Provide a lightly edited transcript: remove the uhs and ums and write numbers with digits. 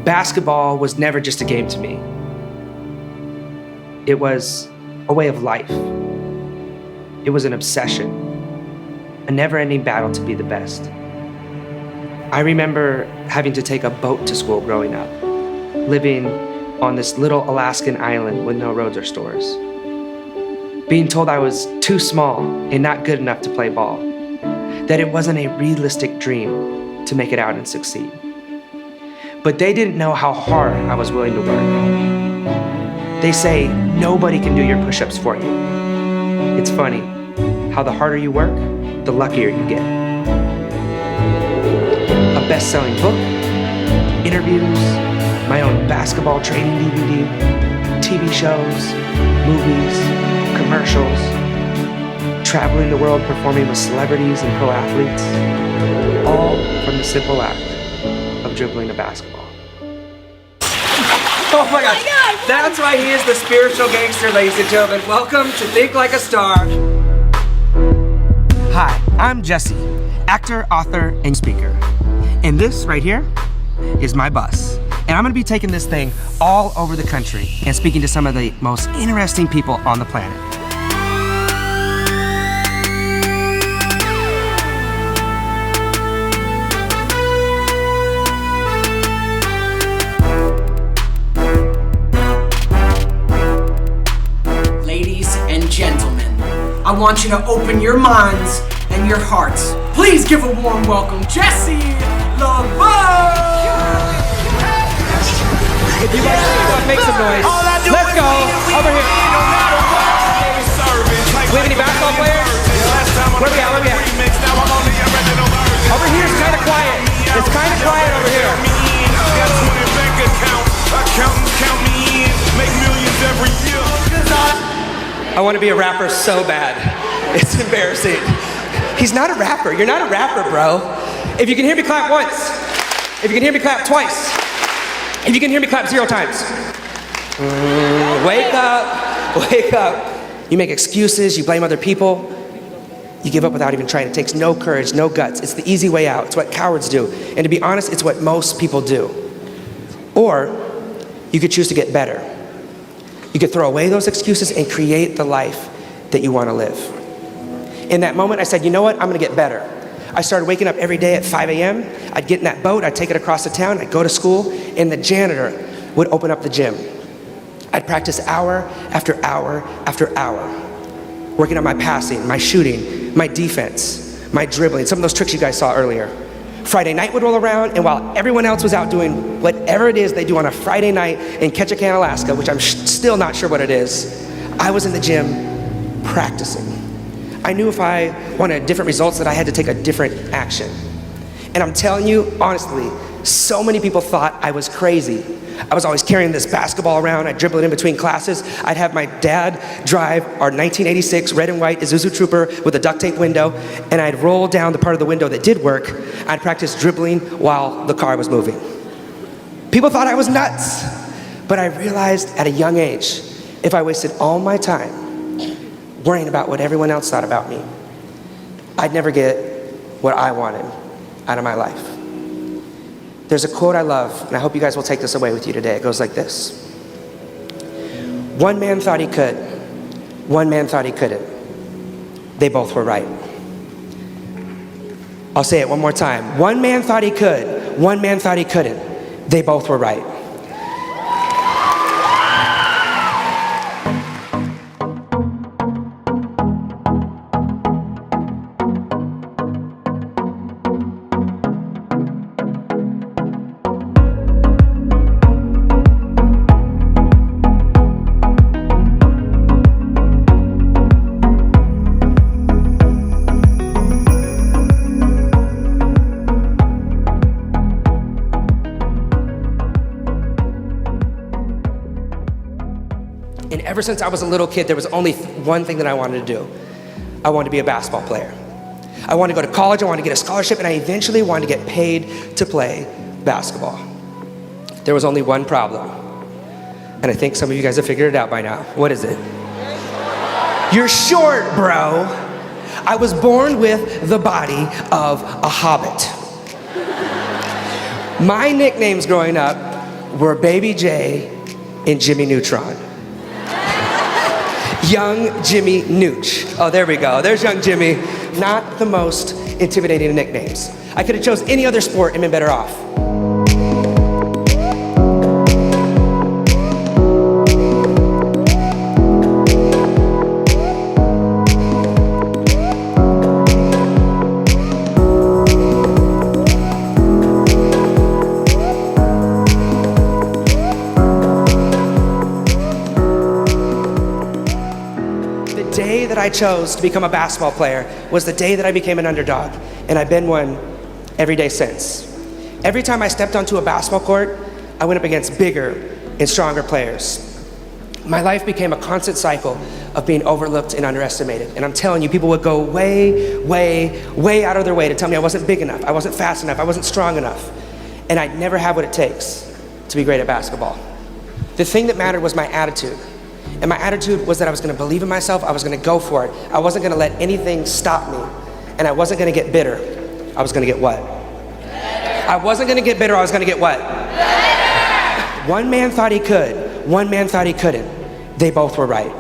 basketball was never just a game to me. It was a way of life. It was an obsession, a never-ending battle to be the best. I remember having to take a boat to school growing up, living on this little Alaskan island with no roads or stores. Being told I was too small and not good enough to play ball, that it wasn't a realistic dream to make it out and succeed. But they didn't know how hard I was willing to work. They say nobody can do your push-ups for you. It's funny how the harder you work, the luckier you get. A best-selling book, interviews, my own basketball training DVD, TV shows, movies, commercials, traveling the world performing with celebrities and pro athletes, all from the simple act of dribbling a basketball. Oh my gosh, that's why he is the spiritual gangster, ladies and gentlemen. Welcome to Think Like a Star. Hi, I'm Jesse, actor, author, and speaker. And this right here is my bus. And I'm gonna be taking this thing all over the country and speaking to some of the most interesting people on the planet. Ladies and gentlemen, I want you to open your minds and your hearts. Please give a warm welcome, Jesse Lebeau! If you guys want to make some noise, let's go over here. We have any basketball players? Where we at? Over here is kind of quiet. It's kind of quiet over here. I want to be a rapper so bad. It's embarrassing. He's not a rapper. You're not a rapper, bro. If you can hear me, clap once. If you can hear me, clap twice. If you can hear me, clap 0 times. Wake up, wake up. You make excuses, you blame other people. You give up without even trying. It takes no courage, no guts. It's the easy way out. It's what cowards do. And to be honest, it's what most people do. Or you could choose to get better. You could throw away those excuses and create the life that you want to live. In that moment, I said, you know what? I'm gonna get better. I started waking up every day at 5 a.m. I'd get in that boat, I'd take it across the town, I'd go to school, and the janitor would open up the gym. I'd practice hour after hour after hour, working on my passing, my shooting, my defense, my dribbling, some of those tricks you guys saw earlier. Friday night would roll around, and while everyone else was out doing whatever it is they do on a Friday night in Ketchikan, Alaska, which I'm still not sure what it is, I was in the gym practicing. I knew if I wanted different results that I had to take a different action. And I'm telling you, honestly, so many people thought I was crazy. I was always carrying this basketball around, I'd dribble it in between classes, I'd have my dad drive our 1986 red and white Isuzu Trooper with a duct tape window, and I'd roll down the part of the window that did work. I'd practice dribbling while the car was moving. People thought I was nuts, but I realized at a young age, if I wasted all my time worrying about what everyone else thought about me, I'd never get what I wanted out of my life. There's a quote I love, and I hope you guys will take this away with you today. It goes like this. One man thought he could, one man thought he couldn't. They both were right. I'll say it one more time. One man thought he could, one man thought he couldn't. They both were right. And ever since I was a little kid, there was only one thing that I wanted to do. I wanted to be a basketball player. I wanted to go to college, I wanted to get a scholarship, and I eventually wanted to get paid to play basketball. There was only one problem. And I think some of you guys have figured it out by now. What is it? You're short, bro. I was born with the body of a hobbit. My nicknames growing up were Baby J and Jimmy Neutron. Young Jimmy Nooch. Oh, there we go. There's young Jimmy. Not the most intimidating nicknames. I could have chose any other sport and been better off. The day that I chose to become a basketball player was the day that I became an underdog, and I've been one every day since. Every time I stepped onto a basketball court, I went up against bigger and stronger players. My life became a constant cycle of being overlooked and underestimated. And I'm telling you, people would go way, way, way out of their way to tell me I wasn't big enough, I wasn't fast enough, I wasn't strong enough. And I'd never have what it takes to be great at basketball. The thing that mattered was my attitude. And my attitude was that I was gonna believe in myself, I was gonna go for it. I wasn't gonna let anything stop me. And I wasn't gonna get bitter. I was gonna get what? Better. I wasn't gonna get bitter, I was gonna get what? Better. One man thought he could, one man thought he couldn't. They both were right.